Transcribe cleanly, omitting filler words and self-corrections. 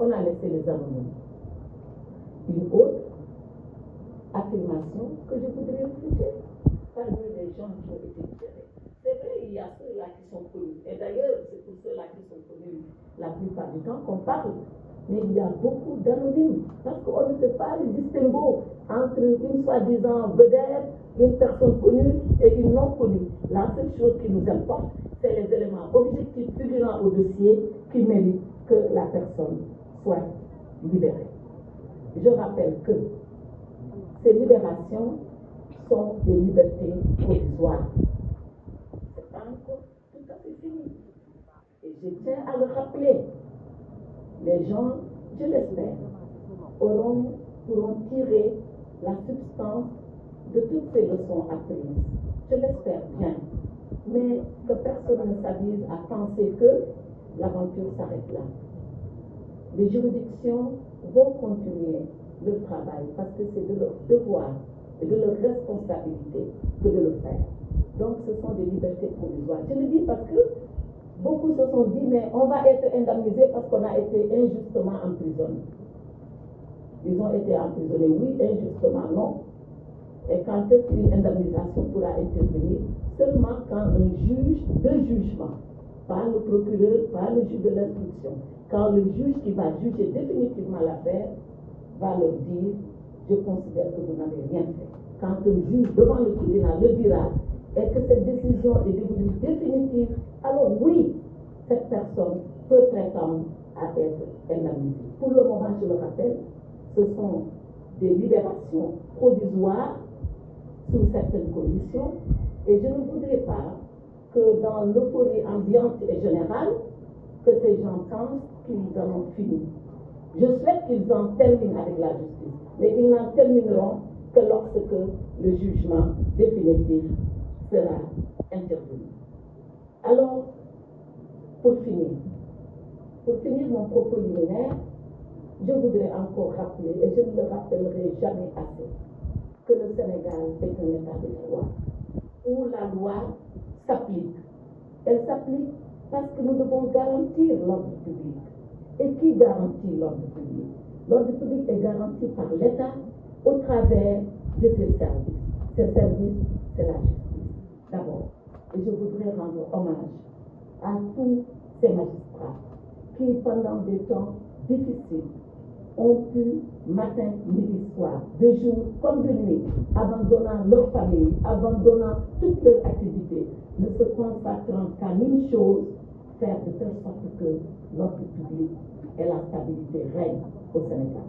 on a laissé les anonymes. Une autre affirmation que je voudrais réfuter parmi les gens qui ont été libérés. C'est vrai, il y a ceux-là qui sont connus. Et d'ailleurs, c'est pour ceux-là qui sont connus la plupart du temps qu'on parle. Mais il y a beaucoup d'anonymes. Parce qu'on ne fait pas le distinguo entre une soi-disant vedette, une personne connue et une non connue. La seule chose qui nous importe, c'est les éléments objectifs figurant au dossier qui méritent que la personne soit libérée. Je rappelle que ces libérations sont des libertés provisoires. Ce n'est pas encore tout à fait fini. Et je tiens à le rappeler. Les gens, je l'espère, pourront tirer la substance de toutes ces leçons apprises. Je l'espère bien. Mais que personne ne s'avise à penser que l'aventure s'arrête là. Les juridictions vont continuer leur travail parce que c'est de leur devoir et de leur responsabilité que de le faire. Donc ce sont des libertés provisoires. Je le dis parce que beaucoup se sont dit, mais on va être indemnisé parce qu'on a été injustement emprisonné. Ils ont été emprisonnés, oui, injustement, non. Et quand est-ce qu'une indemnisation pourra intervenir? Seulement quand un juge de jugement, pas le procureur, pas le juge de l'instruction, quand le juge qui va juger définitivement l'affaire va leur dire, je considère que vous n'avez rien fait. Quand un juge devant le tribunal le dira et que cette décision est devenue définitive, alors oui, cette personne peut prétendre à être indemnisée. Pour le moment, je le rappelle, ce sont des libérations provisoires sous certaines conditions et je ne voudrais pas que dans l'euphorie ambiante et générale, que ces gens pensent qu'ils en ont fini. Je souhaite qu'ils en terminent avec la justice, mais ils n'en termineront que lorsque le jugement définitif sera intervenu. Alors, pour finir mon propos liminaire, je voudrais encore rappeler, et je ne le rappellerai jamais assez, que le Sénégal est un état de droit, où la loi s'applique. Elle s'applique parce que nous devons garantir l'ordre public. Et qui garantit l'ordre public? L'ordre public est garanti par l'État au travers de ses services. Ces services, c'est la justice, d'abord. Et je voudrais rendre hommage à tous ces magistrats qui, pendant des temps difficiles, ont pu, matin, midi, soir, de jour comme de nuit, abandonnant leur famille, abandonnant toutes leurs activités, ne se consacrant qu'à une chose, faire de telle sorte que l'ordre public et la stabilité règnent au Sénégal.